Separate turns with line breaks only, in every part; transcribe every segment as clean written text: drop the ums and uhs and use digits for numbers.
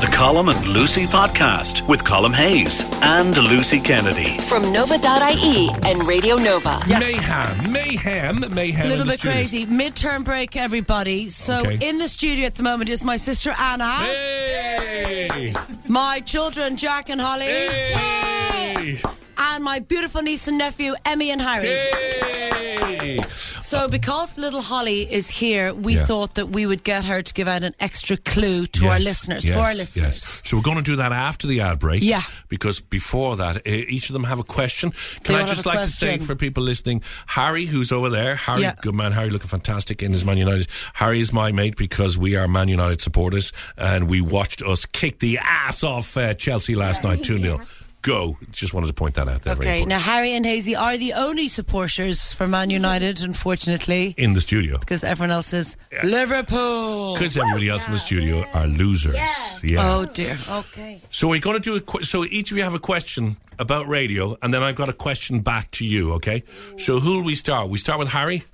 The Colm and Lucy Podcast with Colm Hayes and Lucy Kennedy.
From Nova.ie and Radio Nova.
Yes. Mayhem.
It's a little bit crazy. Midterm break, everybody. So in the studio at the moment is my sister Anna.
Hey!
My children Jack and Holly.
Hey!
And my beautiful niece and nephew Emmy and Harry.
Hey!
So because little Holly is here, we thought that we would get her to give out an extra clue to our listeners, for our listeners.
Yes. So we're going to do that after the ad break.
Yeah.
Because before that, each of them have a question. Can I just like to say for people listening, Harry, who's over there, Harry, good man, Harry looking fantastic in his Man United. Harry is my mate because we are Man United supporters and we watched us kick the ass off Chelsea last night, 2-0. Go. Just wanted to point that out there.
Okay, now Harry and Hazy are the only supporters for Man United, unfortunately.
In the studio.
Because everyone else is Liverpool.
Because everybody else in the studio are losers. Yeah.
Oh dear. Okay.
So we're going to do so each of you have a question about radio, and then I've got a question back to you, okay? So who'll we start? We start with Harry?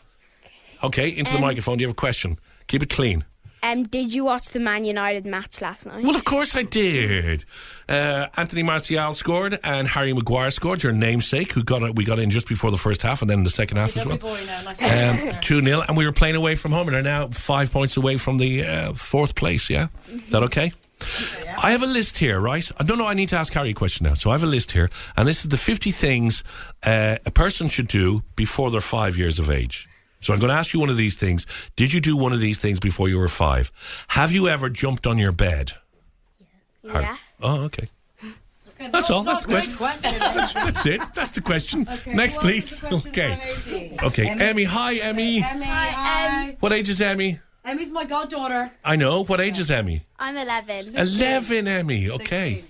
Okay, into the microphone. Do you have a question? Keep it clean.
Did you watch the Man United match last night?
Well, of course I did. Anthony Martial scored and Harry Maguire scored, your namesake, we got in just before the first half and then the second half as well. 2-0, and we were playing away from home and are now 5 points away from the fourth place, yeah? Is that okay? I have a list here, right? I don't know, I need to ask Harry a question now. So I have a list here, and this is the 50 things a person should do before they're 5 years of age. So I'm going to ask you one of these things. Did you do one of these things before you were 5? Have you ever jumped on your bed?
Yeah.
Oh, okay. That's all. That's the question. That's it. That's the question. Okay, next, please. Okay. Okay. Emmy. Hi, Emmy.
Hi.
What age is Emmy?
Emmy's my goddaughter.
I know. What age is Emmy?
I'm 11.
11, Emmy. Okay.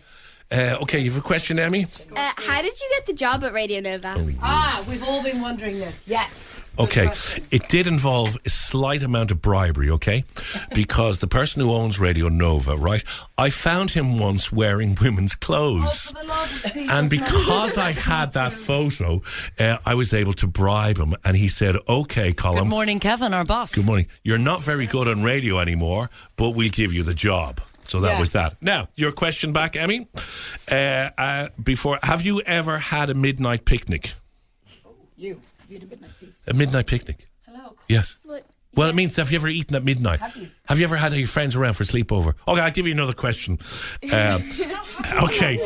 Okay, you have a question, Emmy?
How did you get the job at Radio Nova?
We've all been wondering this. Yes.
Okay, it did involve a slight amount of bribery, okay? Because the person who owns Radio Nova, right, I found him once wearing women's clothes.
For the love of Peter.
And because I had that photo, I was able to bribe him. And he said, okay, Colm.
Good morning, Kevin, our boss.
Good morning. You're not very good on radio anymore, but we'll give you the job. So that was that. Now, your question back, Emmy. Before, have you ever had a midnight picnic?
You had a midnight feast.
A midnight picnic?
Hello.
Yes. Well, it means, have you ever eaten at midnight? Have you ever had your friends around for a sleepover? Okay, I'll give you another question. Okay.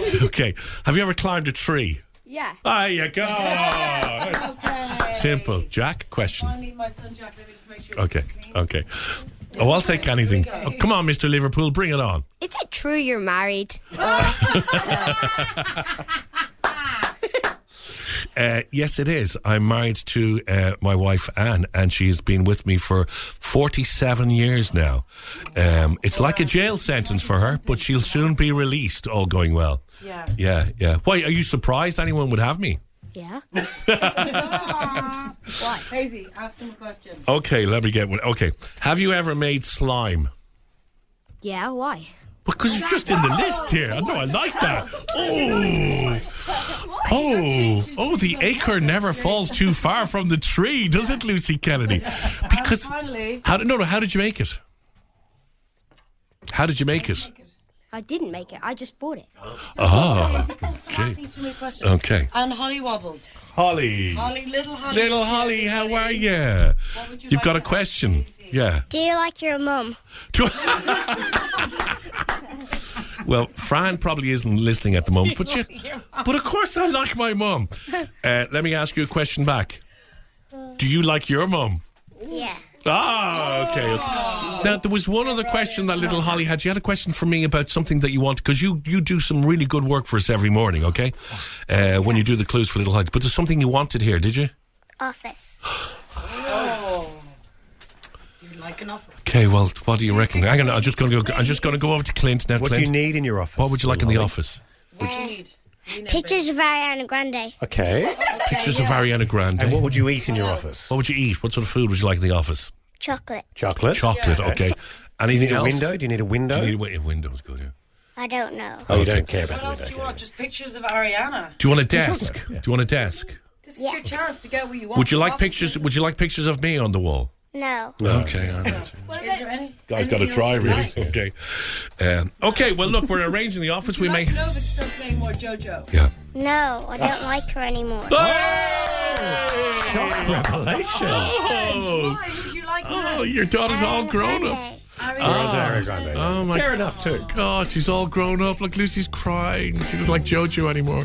Have you ever climbed a tree?
Yeah.
There you go.
Okay.
Simple. Jack, question.
I need my son, Jack. Let me just make sure.
Okay. Oh, I'll take anything. Oh, come on, Mr. Liverpool, bring it on.
Is it true you're married?
Yes, it is. I'm married to my wife, Anne, and she's been with me for 47 years now. It's like a jail sentence for her, but she'll soon be released, all going well. Yeah. Why, are you surprised anyone would have me?
Yeah.
What? Hazy, ask him a question.
Okay, let me get one. Okay. Have you ever made slime?
Yeah, why?
Because it's just in the list here. I know, I like that. Oh, the acorn never falls too far from the tree, does it, Lucy Kennedy? Because how did you make it? How did you make it?
I didn't make it. I just bought it.
Oh, okay.
And Holly Wobbles.
Holly,
little Holly.
Little Holly, how are you? You've got a question. Yeah.
Do you like your mum?
Well, Fran probably isn't listening at the moment, but of course I like my mum. Let me ask you a question back. Do you like your mum?
Yeah.
Okay. Now, there was one other question that little Holly had. You had a question for me about something that you want, because you do some really good work for us every morning, okay? When you do the clues for little Holly. But there's something you wanted here, did you?
Office.
You'd like an office.
Okay, well, what do you reckon? I'm just going to go over to Clint now.
What
Clint,
do you need in your office?
what would you like in the office?
What do you need?
Pictures of Ariana Grande.
Okay.
Pictures of Ariana Grande.
And what would you eat in your office?
What would you eat? What sort of food would you like in the office?
Chocolate.
Chocolate.
Chocolate, okay. Anything
Do you
else?
need a window? Do you need a window?
Do you need a window? Is good, yeah.
I don't know.
Oh, you don't care about
What else
the
do you
window.
want? Just pictures of Ariana.
Do you want a desk?
Chocolate, yeah.
Do you want a desk?
This is your chance to get what you want.
Would you like pictures? Would you like pictures of me on the wall?
No.
Okay, all right.
Is there any?
Guys got to try, really. Okay. Okay, well, look, we're arranging the office. We may...
Nova's still playing more JoJo.
Yeah.
No, I don't like her anymore.
Shock revelation.
Oh,
Why would you like
oh, your daughter's all grown up.
Ariana Grande.
Oh, my
Fair enough, too.
God, she's all grown up. Look, Lucy's crying. She doesn't like JoJo anymore.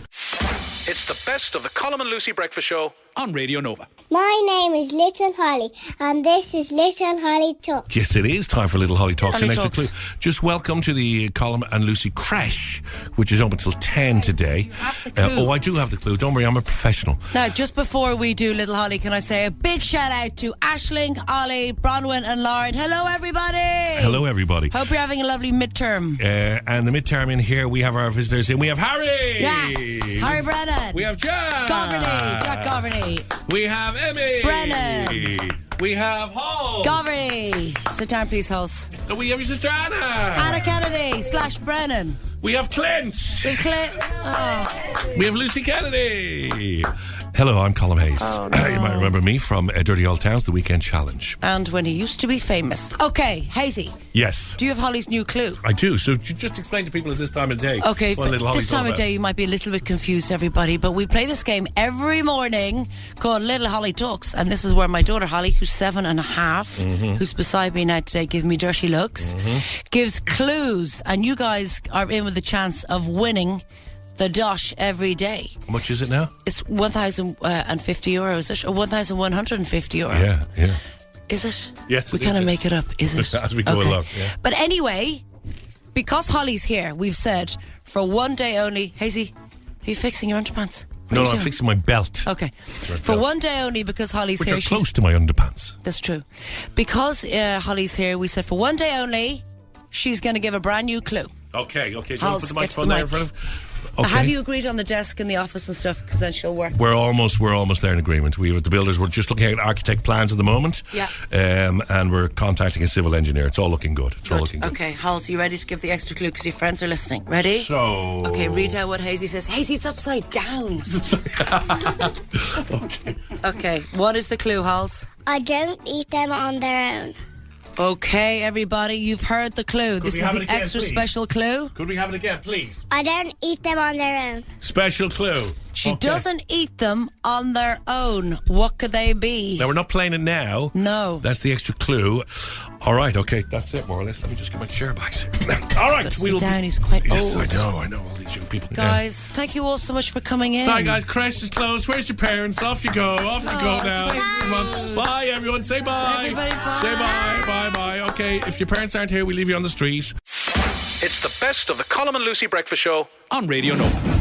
It's the best of the Colm and Lucy Breakfast Show on Radio Nova.
My name is Little Holly, and this is Little Holly Talk.
Yes, it is time for Little Holly Talks.
Holly
An extra
Talks.
clue. Just welcome to the Colm and Lucy Crash, which is open until 10 today. I do have the clue. Don't worry, I'm a professional.
Now, just before we do Little Holly, can I say a big shout out to Aisling, Ollie, Bronwyn and Lauren. Hello, everybody.
Hello, everybody.
Hope you're having a lovely midterm.
And the midterm in here, we have our visitors in. We have Harry.
Yes. Harry Brennan.
We have Jack.
Jack Governy.
We have Emmy.
Brennan.
We have Hall.
Governy. Sit down, please, Hulse.
And we have your sister Anna.
Anna Kennedy / Brennan.
We have Clint.
We
We have Lucy Kennedy. Hello, I'm Colm Hayes.
Oh, no.
You might remember me from Dirty Old Towns, The Weekend Challenge.
And when he used to be famous. Okay, Hazy,
Yes.
do you have Holly's new clue?
I do. So just explain to people at this time of day.
Okay,
what Little Holly's
this time
all
of
about.
day you might be a little bit confused, everybody, but we play this game every morning called Little Holly Talks, and this is where my daughter Holly, who's 7.5, who's beside me now today, giving me dirty looks, gives clues, and you guys are in with the chance of winning the dosh every day.
How much is it now?
It's €1,050, is it? Or €1,150?
Yeah.
Is it?
Yes,
We
it
kind of
is.
make it up, is it?
As we go along, yeah.
But anyway, because Holly's here, we've said for one day only. Hazy, are you fixing your underpants? What are
No,
you
I'm
doing?
fixing my belt.
Okay.
My
For
belt.
one day only, because Holly's
Which
here.
are close to my underpants.
That's true. Because Holly's here, we said for one day only, she's going to give a brand new clue.
Okay. Do you want to
Hals,
put the
get to
microphone
the
there in
mic.
front of... Okay.
Have you agreed on the desk in the office and stuff? Because then she'll work.
We're almost there in agreement. We with the builders. We're just looking at architect plans at the moment.
Yeah.
And we're contacting a civil engineer. It's all looking good. It's all looking good.
Okay, Hals, you ready to give the extra clue because your friends are listening? Ready?
So.
Okay, read out what Hazy says. Hazy, it's upside down. Okay, what is the clue, Hals?
I don't eat them on their own.
Okay, everybody, you've heard the clue. This
we
is
have
the
it again,
extra
please?
special clue.
Could we have it again, please?
I don't eat them on their own.
Special clue.
She
Okay.
doesn't eat them on their own. What could they be?
Now, we're not playing it now.
No.
That's the extra clue. All right, okay, that's it, more or less. Let me just get my chair back. All right,
Sit down, he's quite
Yes,
old.
I know, all these young people.
Guys, thank you all so much for coming in.
Sorry, guys, creche is closed. Where's your parents? Off you go. Off you go
it's
now.
very
Come on. Bye, everyone. Say bye.
everybody bye.
Say bye. Okay, if your parents aren't here, we leave you on the street.
It's the best of the Colm and Lucy Breakfast Show on Radio Nova.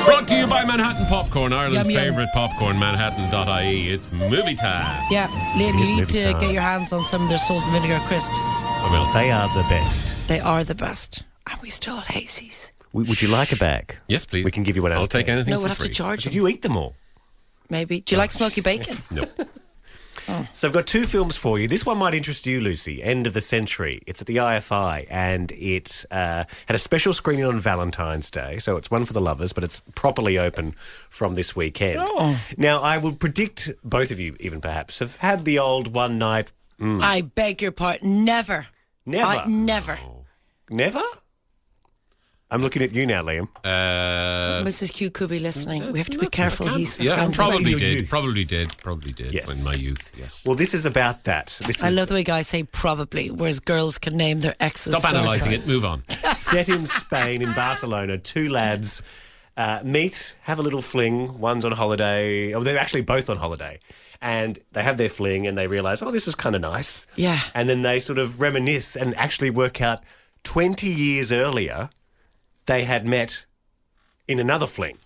Brought to you by Manhattan Popcorn, Ireland's
Yum, yum.
favourite popcorn, manhattan.ie. It's movie time.
Yeah, Liam, you need
movie
to
time.
get your hands on some of their salt and vinegar crisps.
I will.
They are the best.
They are the best. And we stole Hazy's.
Would you like a bag?
Yes, please.
We can give you one out
I'll
of
take
10.
anything
No,
for
we'll have
free.
to charge
Did
them.
you eat them all?
Maybe. Do you like smoky bacon?
No.
So I've got two films for you. This one might interest you, Lucy. End of the Century. It's at the IFI, and it had a special screening on Valentine's Day. So it's one for the lovers, but it's properly open from this weekend.
Oh.
Now, I would predict both of you, even perhaps, have had the old one night.
I beg your pardon. Never.
Never.
Never.
Never? I'm looking at you now, Liam.
Mrs. Q could be listening. We have to be careful. He's a
Yeah,
friend.
probably
your
did.
youth.
Probably did
Yes.
in my youth, yes.
Well, this is about that. This
I
is
love the way guys say probably, whereas girls can name their exes.
Stop
star
analysing
signs.
it, move on.
set in Spain, in Barcelona. Two lads meet, have a little fling. One's on holiday. Oh, they're actually both on holiday. And they have their fling and they realise, oh, this is kind of nice.
Yeah.
And then they sort of reminisce and actually work out 20 years earlier they had met in another fling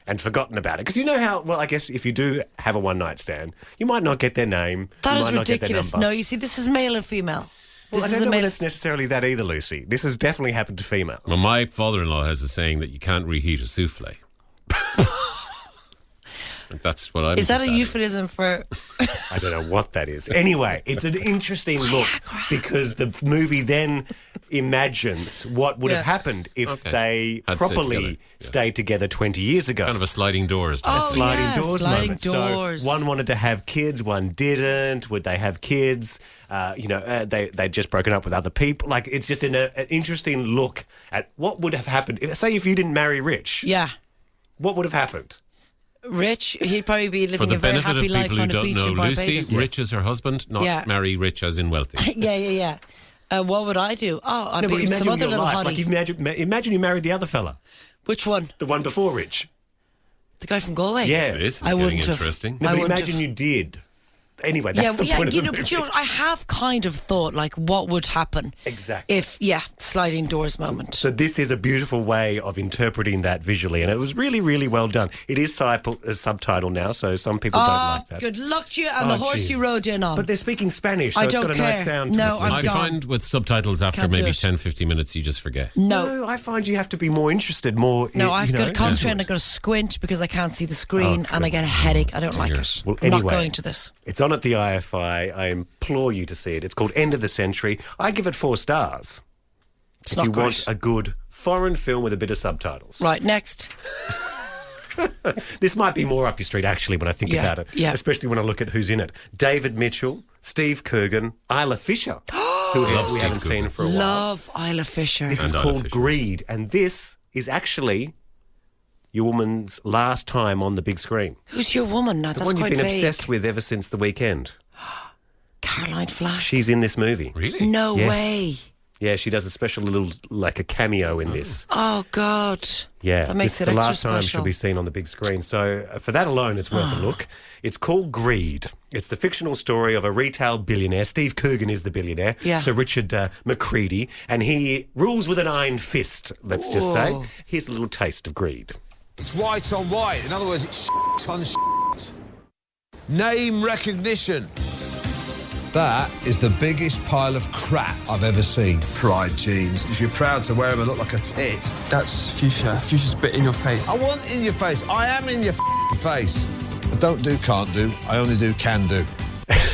and forgotten about it. Because you know how, well, I guess if you do have a one-night stand, you might not get their name.
That
you
is
might not get their
ridiculous.
number.
No, you see, this is male and female.
Well,
This
I
is
don't
a
know
male.
whether it's necessarily that either, Lucy. This has definitely happened to females.
Well, my father-in-law has a saying that you can't reheat a souffle. That's what I'm.
Is that a
just adding.
euphemism for?
I don't know what that is. Anyway, it's an interesting look because the movie then imagines what would have happened if they
Had stayed
properly
together. Yeah.
stayed together 20 years ago.
Kind of a sliding doors. type.
Oh,
sliding
yeah,
doors
sliding
moment.
doors.
So one wanted to have kids, one didn't. Would they have kids? They'd just broken up with other people. Like, it's just an interesting look at what would have happened. Say if you didn't marry Rich,
Yeah.
what would have happened?
Rich, he'd probably be
For
living
the
a very
benefit of
happy life
people who
on a
don't
beach
know
in
Lucy,
Barbados.
Rich is her husband, not
Yeah.
marry Rich as in wealthy.
Yeah. What would I do? Oh, I'd
No, but
be some
imagine
other
your
little
life.
hottie.
Like imagine you married the other fella,
Which one?
the one before Rich.
The guy from Galway?
Yeah.
This is
I
getting
wouldn't have.
interesting.
No,
I
but
wouldn't
imagine
have.
you did. Anyway, that's the point of the movie.
but you know, I have kind of thought, like, what would happen
Exactly.
if, sliding doors moment.
So this is a beautiful way of interpreting that visually, and it was really, really well done. It is subtitle now, so some people don't like that.
Good luck to you and the horse you
jeez.
rode in on.
But they're speaking Spanish, so
I
it's
don't
got a nice
care.
sound to
No,
it.
I'm
I
gone.
find with subtitles after
Can't do
maybe
it.
10, 15 minutes, you just forget.
No,
I find you have to be more interested, more.
I've got to
into
concentrate and
it.
I've got to squint because I can't see the screen
Oh,
and I get a headache. I don't like
Dear.
it.
Well,
I'm not
anyway.
going to this.
It's on at the IFI. I implore you to see it. It's called End of the Century. I give it 4 stars.
It's
If
not
you
great.
want a good foreign film with a bit of subtitles.
Right, next.
This might be more up your street, actually, when I think
Yeah,
about it.
yeah.
Especially when I look at who's in it. David Mitchell, Steve Coogan, Isla Fisher, who
Love
we
Steve
haven't seen
Coogan.
for a while.
Love Isla Fisher.
This is
And Isla
called
Fisher.
Greed, and this is actually your woman's last time on the big screen.
Who's your woman now?
The
That's
one you've
quite
been
vague.
obsessed with ever since the weekend.
Caroline Flack.
She's in this movie.
Really?
No
Yes.
way.
Yeah, she does a special little, like a cameo in this.
Oh, God.
Yeah,
That makes
it's
it
the
extra
last time
special.
she'll be seen on the big screen. So for that alone, it's worth a look. It's called Greed. It's the fictional story of a retail billionaire. Steve Coogan is the billionaire.
Yeah.
Sir Richard McCready, and he rules with an iron fist. Let's just say.
Whoa.
Here's a little taste of greed.
It's white on white. In other words, it's on Name recognition. That is the biggest pile of crap I've ever seen. Pride jeans. If you're proud to wear them and look like a tit.
That's fuchsia. Fuchsia's bit in your face.
I want in your face. I am in your face. I don't do, can't do. I only do, can do.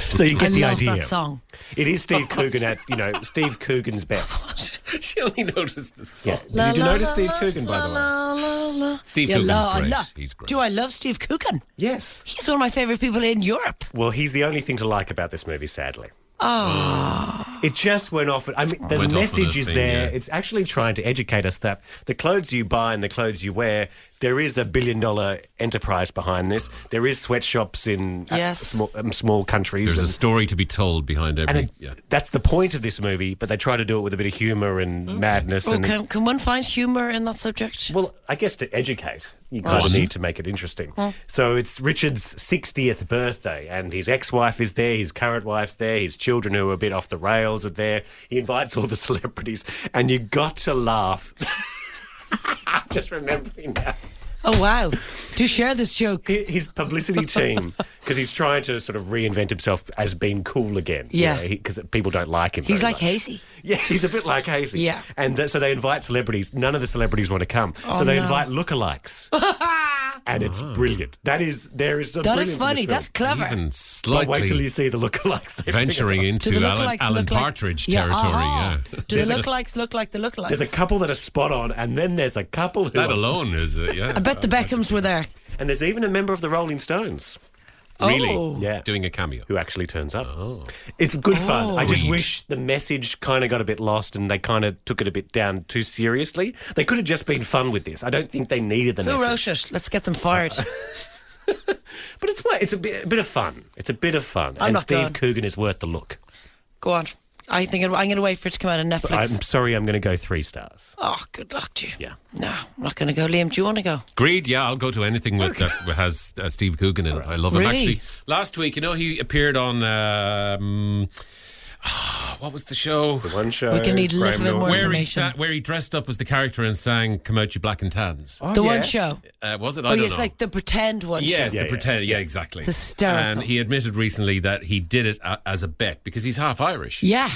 So you
I
get the
love
idea.
that song.
It is Steve Coogan at, Steve Coogan's best.
She only noticed this.
Yeah. Did you notice Steve Coogan, by the way?
Steve
Yeah,
Coogan's great. He's great.
Do I love Steve Coogan?
Yes.
He's one of my favourite people in Europe.
Well, he's the only thing to like about this movie, sadly. Oh. It just went off. I mean, the
Went off on
message
a
is
thing,
there.
yeah.
It's actually trying to educate us that the clothes you buy and the clothes you wear, there is a $1 billion enterprise behind this. There is sweatshops in
Yes.
small countries.
There's a
and-
story to be told behind
and
every.
it-
Yeah.
that's the point of this movie, but they try to do it with a bit of humour and madness.
Oh,
and
can one find humour in that subject?
Well, I guess to educate, you kind of need to make it interesting. So it's Richard's 60th birthday, and his ex-wife is there, his current wife's there, his children who are a bit off the rails are there. He invites all the celebrities, and you got to laugh. I'm just remembering now.
Oh, wow. Do share this joke.
His publicity team, because he's trying to sort of reinvent himself as being cool again.
Yeah.
Because people don't like him.
He's
very
like
much.
Hazy.
Yeah, he's a bit like Hazy.
Yeah.
And so they invite celebrities. None of the celebrities want to come. So they
no.
invite lookalikes. And it's brilliant. There is
That
brilliance
is
in
funny.
this
That's
film.
clever.
Even
But wait till
slightly
you see the lookalikes. they bring
venturing
along.
Do the
into
lookalikes
Alan
look like-
Partridge
Yeah,
territory.
uh-huh.
Yeah.
Do the lookalikes look like the lookalikes?
There's a couple that are spot on, and then there's a couple who
That
are-
alone is, yeah.
I bet the Beckhams were there.
And there's even a member of the Rolling Stones
Really?
Oh.
Yeah.
Doing a cameo.
who actually turns up. It's good fun. I just
Greed.
wish the message kind of got a bit lost and they kind of took it a bit down too seriously. They could have just been fun with this. I don't think they needed the
Who
message.
wrote it? Let's get them fired.
But it's a bit of fun. It's a bit of fun.
I'm
and
not
Steve
going.
Coogan is worth the look.
Go on. I'm going to wait for it to come out on
But I'm
Netflix.
sorry, I'm going to go 3 stars.
Oh, good luck to you.
Yeah.
No, I'm not going to go. Liam, do you want to go?
Greed, yeah, I'll go to anything with that has Steve Coogan in it. I love him.
Really?
Actually, last week, he appeared on what was the show?
The one show.
We can need a little
Graham
bit more
Norton.
information.
Where he dressed up as the character and sang "Come Out You Black and Tans."
Oh,
The
yeah.
one show.
Was it?
Oh,
I don't
yes,
know.
like the pretend one
Yes,
show.
the pretend. Yeah, exactly.
Hysterical.
And he admitted recently that he did it as a bet because he's half Irish.
Yeah.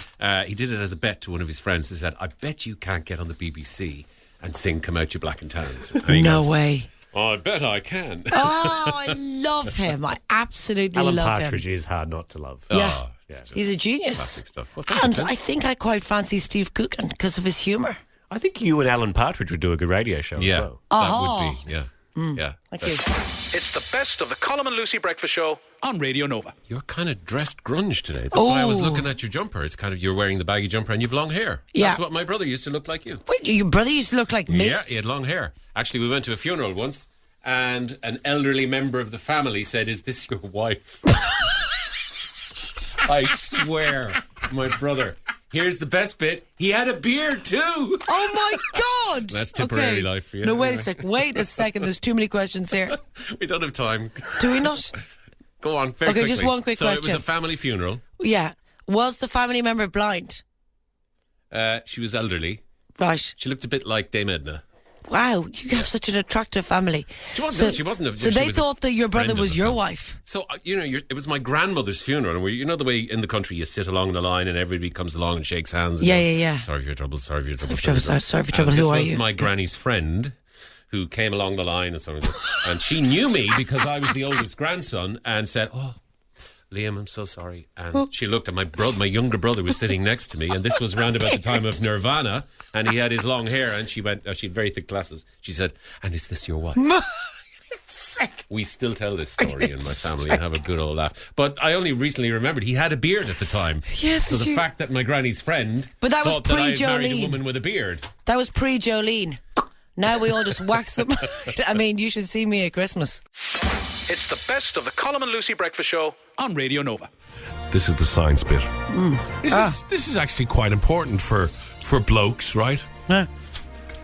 He did it as a bet to one of his friends. He said, "I bet you can't get on the BBC and sing 'Come Out You Black and Tans.'" And he
No
goes,
way.
I bet I can.
Oh, I love him. I absolutely
Alan
love
Partridge
him.
is hard not to love.
Yeah.
It's just
He's a genius.
classic stuff. Well, thank
And
you.
I think I quite fancy Steve Coogan because of his humour.
I think you and Alan Partridge would do a good radio show as
Yeah,
well.
that would be. Yeah. Yeah.
Thank you.
It's the best of the Colm and Lucy Breakfast Show on Radio Nova.
You're kind of dressed grunge today. That's why I was looking at your jumper. It's kind of, you're wearing the baggy jumper and you've long hair.
Yeah.
That's what my brother used to look like you.
Wait, your brother used to look like me?
Yeah, he had long hair. Actually, we went to a funeral once and an elderly member of the family said, "Is this your wife?" I swear, my brother. Here's the best bit. He had a beard too.
Oh my God!
That's Tipperary life for you.
No, wait a second. There's too many questions here.
We don't have time.
Do we not?
Go on, very
Okay,
quickly.
just one quick
so
question.
So it was a family funeral.
Yeah. Was the family member blind?
She was elderly.
Right.
She looked a bit like Dame Edna.
Wow, you have such an attractive family.
She wasn't. She wasn't.
So
she
they
was a
thought that your brother
friend of
was
the
your
family.
wife.
So, it was my grandmother's funeral, and where, you know the way in the country you sit along the line and everybody comes along and shakes hands. And
Yeah,
goes,
yeah, yeah.
Sorry for your trouble, sorry for your trouble.
Sorry for trouble.
And
Who
this
are
was
you?
my granny's friend who came along the line and so on. And she knew me because I was the oldest grandson and said, "Oh, Liam, I'm so sorry." And she looked at my younger brother was sitting next to me, and this was round about the time of Nirvana, and he had his long hair, and she went, she had very thick glasses. She said, "And is this your wife?"
Sick.
We still tell this story in my family and have a good old laugh. But I only recently remembered he had a beard at the time.
Yes,
so the fact that my granny's friend
But that was
thought that I had married a
pre-Jolene.
woman with a beard.
That was pre-Jolene. Now we all just wax them. I mean, you should see me at Christmas.
It's the best of the Colm and Lucy Breakfast Show on Radio Nova.
This is the science bit. This is actually quite important for blokes, right?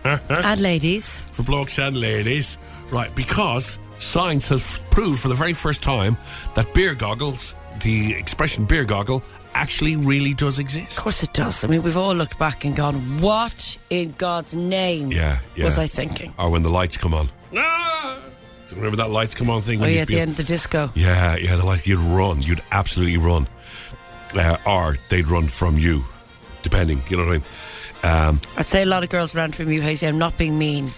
And ladies.
For blokes and ladies, right? Because science has proved for the very first time that beer goggles, the expression beer goggle, actually really does exist.
Of course it does. I mean, we've all looked back and gone, what in God's name was I thinking?
Or when the lights come on. Ah! Do you remember that lights come on thing?
Oh,
When
yeah,
you'd
at
be
the end of the disco.
Yeah, the lights, you'd run. You'd absolutely run. Or they'd run from you, depending, you know what I mean?
I'd say a lot of girls ran from you, Hazy. I'm not being mean.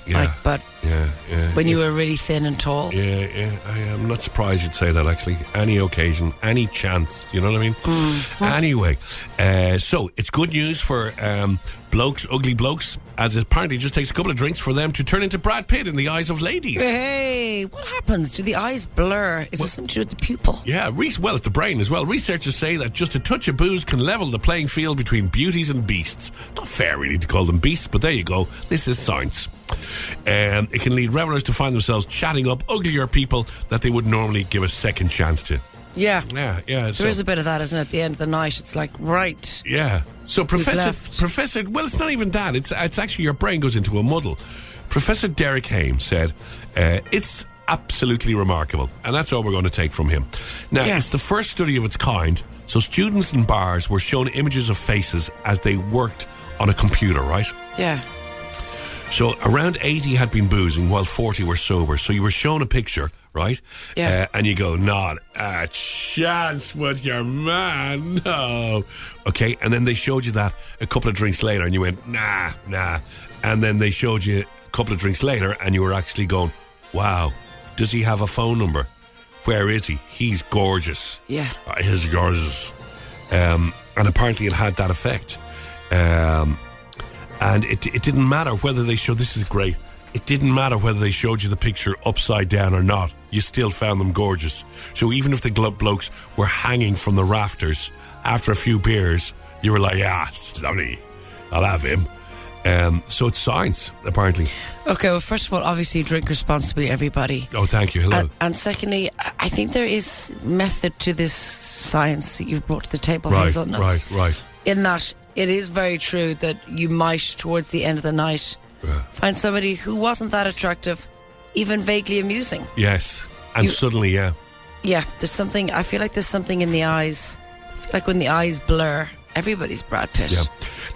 But when you were really thin and tall.
Yeah, I am not surprised you'd say that, actually. Any occasion, any chance, you know what I mean? Anyway, so it's good news for blokes, ugly blokes, as it apparently just takes a couple of drinks for them to turn into Brad Pitt in the eyes of ladies.
Hey, what happens? Do the eyes blur? Is it something to do with the pupil?
Yeah, well, it's the brain as well. Researchers say that just a touch of booze can level the playing field between beauties and beasts. Not fair, really, to call them beasts, but there you go. This is science. It can lead revelers to find themselves chatting up uglier people that they would normally give a second chance to.
Yeah.
Yeah.
There is a bit of that, isn't it? At the end of the night, it's like, right.
Yeah. So
left?
Professor, well, it's not even that. It's actually your brain goes into a muddle. Professor Derek Hames said, it's absolutely remarkable. And that's all we're going to take from him. Now, it's the first study of its kind. So students in bars were shown images of faces as they worked on a computer, right?
Yeah.
So around 80 had been boozing while 40 were sober. So you were shown a picture, right?
Yeah.
And you go, not a chance with your man, no. Okay, and then they showed you that a couple of drinks later and you went, nah. And then they showed you a couple of drinks later and you were actually going, wow, does he have a phone number? Where is he? He's gorgeous.
Yeah.
He's gorgeous. And apparently it had that effect. And it didn't matter whether they showed, this is great, it didn't matter whether they showed you the picture upside down or not. You still found them gorgeous. So even if the blokes were hanging from the rafters after a few beers, you were like, slutty, I'll have him. So it's science, apparently.
Okay, well, first of all, obviously drink responsibly, everybody.
Oh, thank you. Hello.
And secondly, I think there is method to this science that you've brought to the table, Hazelnuts.
Right.
In that it is very true that you might, towards the end of the night, find somebody who wasn't that attractive, even vaguely amusing.
Yes. And suddenly,
Yeah, there's something, I feel like there's something in the eyes. I feel like when the eyes blur, everybody's Brad Pitt.
Yeah.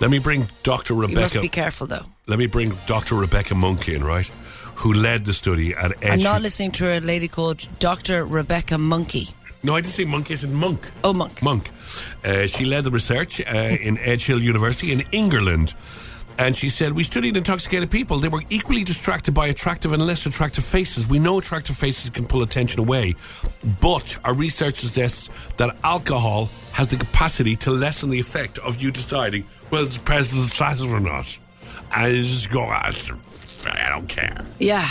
Let me bring Dr.
You
Rebecca.
must be careful, though.
Let me bring Dr. Rebecca Monk in, right? Who led the study at Edge.
I'm not listening to a lady called Dr. Rebecca Monkey.
No, I didn't say Monk, I said Monk.
Oh, Monk.
She led the research in Edge Hill University in England. And she said, we studied intoxicated people. They were equally distracted by attractive and less attractive faces. We know attractive faces can pull attention away, but our research suggests that alcohol has the capacity to lessen the effect of you deciding whether the person's attractive or not. And you just go, I don't care.
Yeah.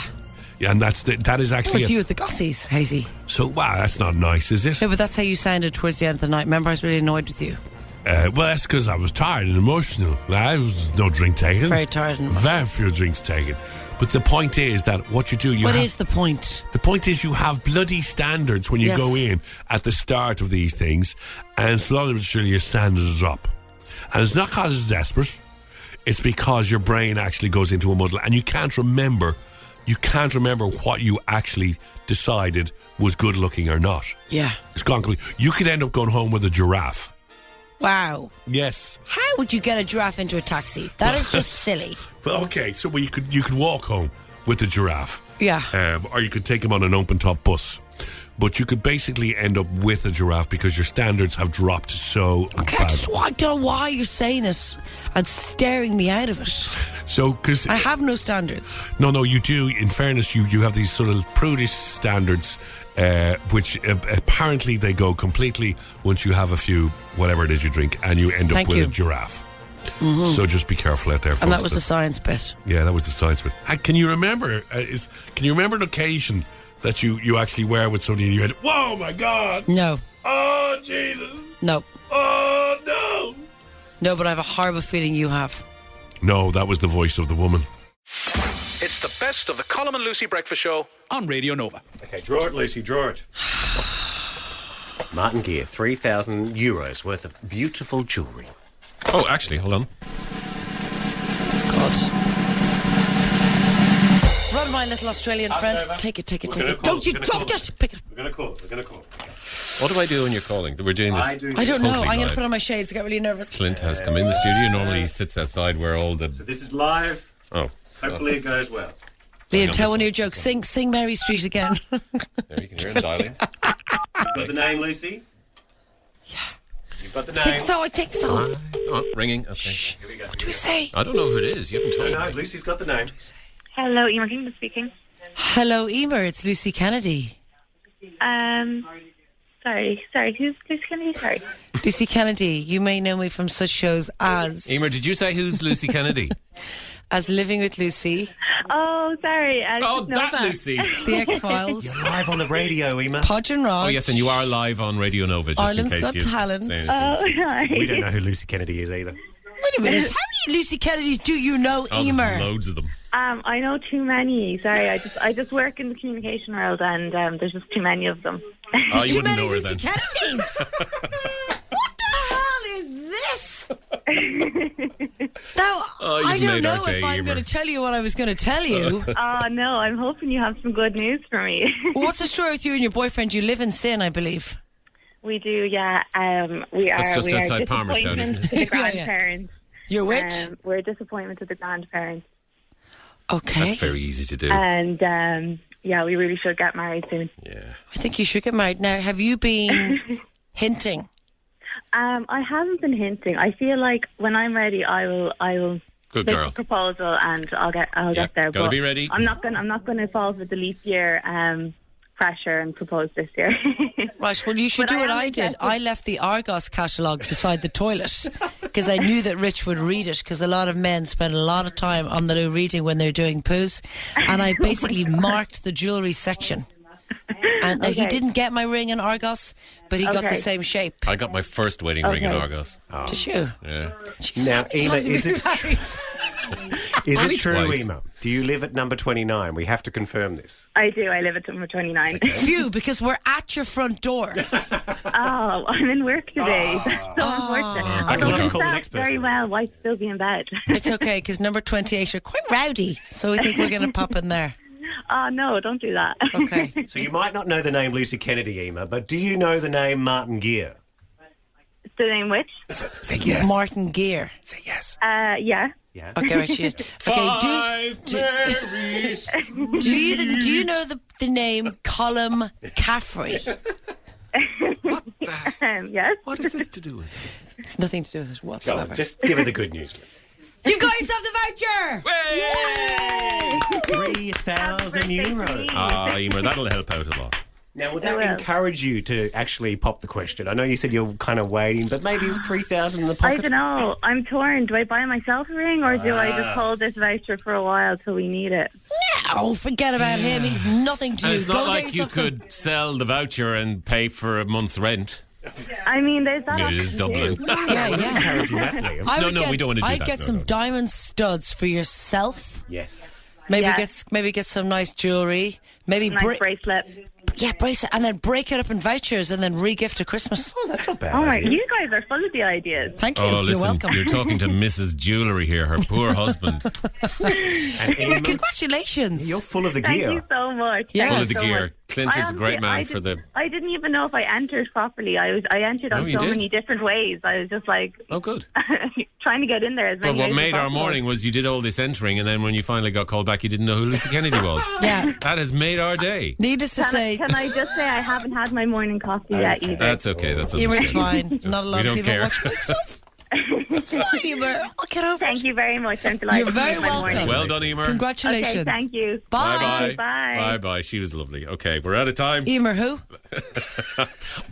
Yeah, and that is
That
actually...
was you at the Gossies, Hazy.
So, wow, that's not nice, is it?
No, but that's how you sounded towards the end of the night. Remember, I was really annoyed with you.
Well, that's because I was tired and emotional. I was no drink taken.
Very tired and emotional.
Very few drinks taken. But the point is that what you do...
What is the point?
The point is you have bloody standards when you go in at the start of these things, and slowly but surely your standards drop. And it's not because it's desperate. It's because your brain actually goes into a muddle, and you can't remember what you actually decided was good looking or not.
Yeah.
It's gone completely. You could end up going home with a giraffe.
Wow.
Yes.
How would you get a giraffe into a taxi? That is just silly.
Well, okay, so you could walk home with the giraffe.
Yeah.
Or you could take him on an open top bus. But you could basically end up with a giraffe because your standards have dropped so bad.
I don't know why you're saying this and staring me out of it.
So, because
I have no standards.
No, you do. In fairness, you have these sort of prudish standards, which apparently they go completely once you have a few, whatever it is you drink, and you end up with a giraffe. Mm-hmm. So just be careful out there, folks.
And that was the science bit.
Yeah, that was the science bit. Can you remember? Can you remember an occasion that you actually were with somebody and you had, whoa, my God.
No.
Oh, Jesus.
No.
Oh, no.
No, but I have a horrible feeling you have.
No, that was the voice of the woman.
It's the best of the Colm and Lucy Breakfast Show on Radio Nova.
Okay, draw it, Lucy, draw it. Martin Gear, €3,000 worth of beautiful jewellery.
Oh, actually, hold on.
God. Run, my little Australian friend. Take it. Don't you drop it. Pick it.
We're going to call it.
What do I do when you're calling? We're doing this.
I don't know.
totally
I'm going
live.
to put on my shades. I got really nervous.
Clint has come in the studio. Normally he sits outside where all the...
So this is live.
Oh.
Hopefully it goes well.
Liam, tell one of your jokes. Sing Mary Street again.
There, you can hear him dialing.
Got the name, Lucy?
Yeah.
You've got the
I
name.
think so.
Oh, ringing. Okay.
Here we go.
What do we say?
I don't know who it is. You haven't told
No,
me.
Lucy's got the name.
Hello, Emer Kingdom speaking.
Hello, Emer. It's Lucy Kennedy.
Sorry, who's Lucy Kennedy? Sorry.
Lucy Kennedy. You may know me from such shows as...
Emer, did you say who's Lucy Kennedy?
As Living with Lucy.
Oh, sorry.
That Lucy.
The X-Files.
You're live on the radio, Emma.
Podge and Rog.
Oh, yes, and you are live on Radio Nova, just
Ireland's
in case
Got
you...
Talent.
say anything.
Oh, hi.
We don't know who Lucy Kennedy is either.
Wait a minute. How many Lucy Kennedys do you know,
Oh, there's
Emer?
loads of them.
I know too many. Sorry, I just work in the communication world, and there's just too many of them.
Oh, you
Too
wouldn't
many
know her
Lucy
then.
Kennedys. What the hell is this? Now,
Oh, you've
I don't
made
know
our
if
day,
I'm
Emer.
going to tell you what I was going to tell you.
Oh no, I'm hoping you have some good news for me.
Well, what's the story with you and your boyfriend? You live in Sin, I believe.
We do, yeah. We are.
That's just
we are
outside Palmerstown, isn't it?
disappointment to the grandparents.
You're which?
We're a disappointment to the grandparents,
Okay.
That's very easy to do.
and yeah, we really should get married soon.
Yeah.
I think you should get married. Now, have you been hinting?
I haven't been hinting. I feel like when I'm ready, I will
Good
make
girl.
a proposal and I'll get there.
Gotta
but
be ready.
I'm not gonna fall for the leap year pressure and propose this year.
Right, well, you should
But
do what
am
I did.
interested.
I left the Argos catalogue beside the toilet because I knew that Rich would read it, because a lot of men spend a lot of time on the loo reading when they're doing poos. And I basically marked the jewellery section. And now he
Okay.
didn't get my ring in Argos, but he got the
Okay.
same shape.
I got my first wedding ring in
Okay.
Argos.
Did you?
Yeah.
Jesus,
Now,
how many
Emma,
times have
is
you
it
been married?
Is
Only
it true,
twice.
Emma? Do you live at number 29? We have to confirm this.
I do. I live at number 29.
Phew, because we're at your front door.
Oh, I'm in work today. That's so unfortunate.
I
Although
can
you
call the
slept
next person.
very well, why still be in bed?
It's okay, because number 28 are quite rowdy, so we think we're going to pop in there.
Oh, no, don't do that.
Okay.
So you might not know the name Lucy Kennedy, Emma, but do you know the name Martin Gear?
The name which?
Say yes.
Martin Gear.
Say yes.
Yeah.
Yeah.
Okay, right, she is. Okay,
Five Marys.
do you know the name Colm Caffrey?
Yes.
What is this to do with it?
It's nothing to do with it
Go on,
whatsoever.
just give her the good news, Liz.
You guys have the voucher!
€3,000.
Ah, Emer, that'll help out a lot.
Now, would that encourage you to actually pop the question? I know you said you're kind of waiting, but maybe 3,000 in the pocket?
I don't know. I'm torn. Do I buy myself a ring or do I just hold this voucher for a while till we need it?
No, forget about him. He's nothing to
And
you.
it's not like you could sell the voucher and pay for a month's rent.
I mean, there's that
It
option
is Dublin.
too.
Yeah.
Encouraging that, Liam.
We don't want to do that.
I'd get
No,
some
no.
diamond studs for yourself.
Yes.
Maybe
Yes.
get some nice jewellery. Maybe
Nice bracelet.
bracelet, and then break it up in vouchers and then re-gift at Christmas.
Oh, that's not bad.
Oh my,
idea.
you guys are full of the ideas.
Thank you.
Oh,
You're
listen,
welcome.
you're talking to Mrs. Jewellery here, her poor husband.
And
Emer,
Emma,
congratulations.
you're full of the
Thank
gear.
you so much.
Yeah.
Thank
Full
you
of the
so
gear.
much.
Clint is a great man for the...
I didn't even know if I entered properly. I entered
Oh,
on
you
so
did?
many different ways. I was just like
Oh, good.
trying to get in there as
But
many
what
ways
made
as
our
possible.
morning was you did all this entering, and then when you finally got called back, you didn't know who Lucy Kennedy was.
Yeah.
That has made our day.
Needless to say,
Can I just say I haven't had my morning coffee yet either?
That's okay. That's
Emer's
understandable.
fine. Not a lot
we
of
don't
people
care.
watch my stuff. It's fine, Emer. I'll get over
Thank
it.
you very much. I'm delighted
You're
to
very
make my
welcome.
morning.
Well done, Emer.
Congratulations.
Okay, thank you.
Bye.
Bye-bye.
Bye.
Bye-bye. She was lovely. Okay, we're out of time.
Emer, who?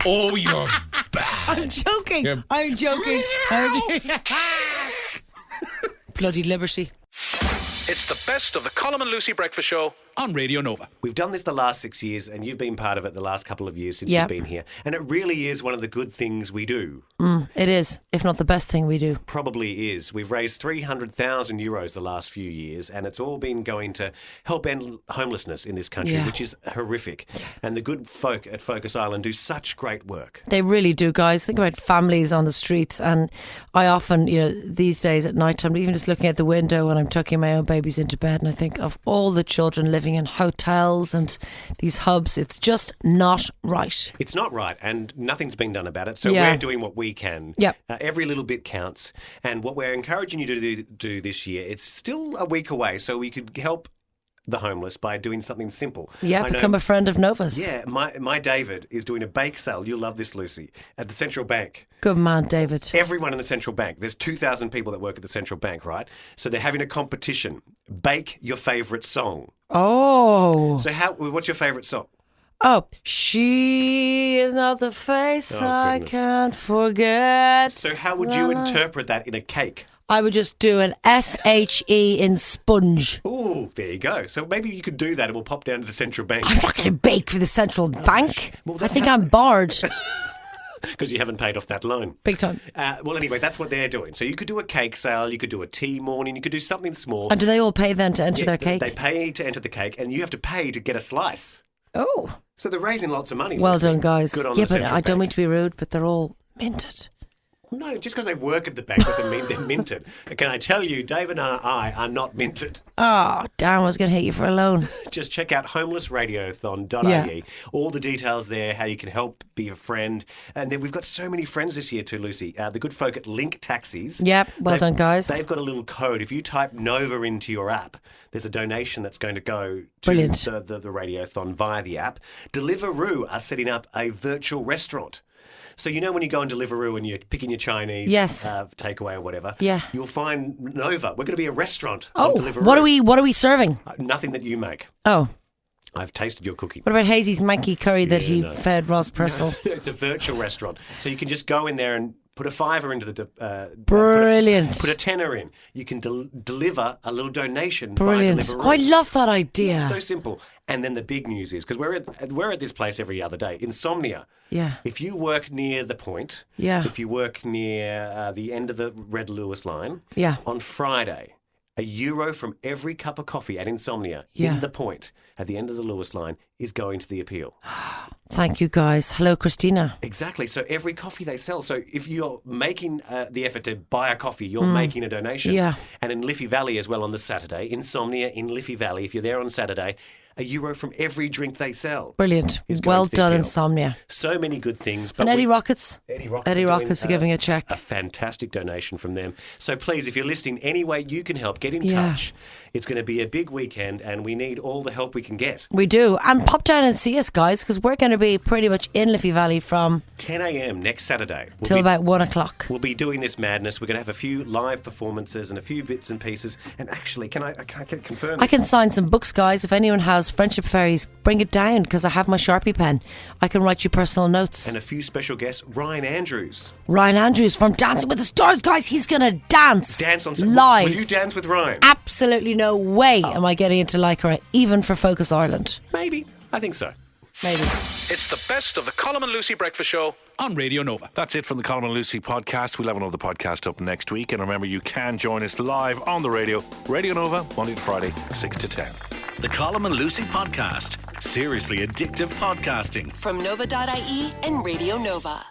Oh, you're bad.
I'm joking.
Yeah.
I'm joking. Bloody liberty.
It's the best of the Colm and Lucy Breakfast Show on Radio Nova.
We've done this the last 6 years, and you've been part of it the last couple of years since
Yep.
you've been here. And it really is one of the good things we do.
It is, if not the best thing we do.
Probably is. We've raised €300,000 the last few years, and it's all been going to help end homelessness in this country,
Yeah.
which is horrific. And the good folk at Focus Island do such great work.
They really do, guys. Think about families on the streets. And I often, these days at night time, even just looking at the window when I'm tucking my own babies into bed, and I think of all the children living in hotels and these hubs. It's just not right.
It's not right, and nothing's been done about it. So
Yeah.
we're doing what we can.
Yep.
Every little bit counts. And what we're encouraging you to do this year, it's still a week away, so we could help the homeless by doing something simple.
Yeah,
I know-
become a friend of Nova's.
Yeah, my David is doing a bake sale. You'll love this, Lucy, at the Central Bank.
Good man, David.
Everyone in the Central Bank. There's 2,000 people that work at the Central Bank, right? So they're having a competition. Bake your favourite song.
Oh.
So what's your favourite song?
Oh, she is not the face
Oh,
I
goodness.
can't forget.
So how would you interpret that in a cake?
I would just do an SHE in sponge.
Ooh, there you go. So maybe you could do that and we'll pop down to the Central Bank
I'm not going to bake for the central bank.
Well,
I think I'm bored.
because you haven't paid off that loan.
Big time.
Well, anyway, that's what they're doing. So you could do a cake sale, you could do a tea morning, you could do something small.
And do they all pay then to enter
Yeah,
their cake?
They pay to enter the cake and you have to pay to get a slice.
Oh.
So they're raising lots of money.
Well
Lucy.
done, guys.
Good on
Yeah,
the
but
Central
I don't mean
Bank.
to be rude, but they're all minted.
No, just because they work at the bank doesn't mean they're minted. Can I tell you, David and I are not minted.
Oh, damn, I was going to hit you for a loan.
Just check out homelessradiothon.ie.
Yeah.
All the details there, how you can help, be a friend. And then we've got so many friends this year too, Lucy. The good folk at Link Taxis.
Yep, well done, guys.
They've got a little code. If you type Nova into your app, there's a donation that's going to go to
Brilliant.
the Radiothon via the app. Deliveroo are setting up a virtual restaurant. So you know when you go on Deliveroo and you're picking your Chinese
Yes.
takeaway or whatever,
Yeah.
you'll find Nova. We're going to be a restaurant on
Oh,
Deliveroo.
what are we serving?
Nothing that you make.
Oh,
I've tasted your cooking.
what about Hazy's manky curry that he
no.
fed Ross Purcell?
It's a virtual restaurant. So you can just go in there and put a $5 into the...
Brilliant.
Put a $10 in. You can deliver a little donation
Brilliant.
via Deliveroo.
Oh, I love that idea.
So simple. And then the big news is, because we're at this place every other day, Insomnia.
Yeah.
If you work near the point,
Yeah.
if you work near the end of the Red Lewis line,
Yeah.
on Friday, €1 from every cup of coffee at Insomnia
Yeah.
in the point at the end of the Lewis line is going to the appeal.
Thank you, guys. Hello, Christina.
Exactly. So every coffee they sell. So if you're making the effort to buy a coffee, you're making a donation.
Yeah.
And in Liffey Valley as well on the Saturday, Insomnia in Liffey Valley, if you're there on Saturday, €1 from every drink they sell.
Brilliant.
Is going
Well
to the
done,
appeal.
Insomnia.
So many good things. But
And Eddie Rockets.
Eddie Rockets,
Eddie
are doing,
Rockets are giving a check.
A fantastic donation from them. So please, if you're listening, any way you can help, get in
Yeah.
touch. It's going to be a big weekend and we need all the help we can get.
We do. And pop down and see us, guys, because we're going to be pretty much in Liffey Valley from
10 a.m. next Saturday.
till about 1 o'clock.
We'll be doing this madness. We're going to have a few live performances and a few bits and pieces. And actually, can I confirm
I can sign some books, guys. If anyone has Friendship Fairies, bring it down because I have my Sharpie pen. I can write you personal notes.
And a few special guests. Ryan Andrews.
Ryan Andrews from Dancing with the Stars, guys. He's going to dance
on
live.
Will you dance with Ryan?
Absolutely no way am I getting into Lycra, even for Focus Ireland.
Maybe. I think so.
Maybe.
It's the best of the Colm and Lucy Breakfast Show on Radio Nova.
That's it from the Colm and Lucy podcast. We'll have another podcast up next week. And remember, you can join us live on the radio. Radio Nova, Monday to Friday, 6 to 10.
The Colm and Lucy Podcast. Seriously addictive podcasting.
From Nova.ie and Radio Nova.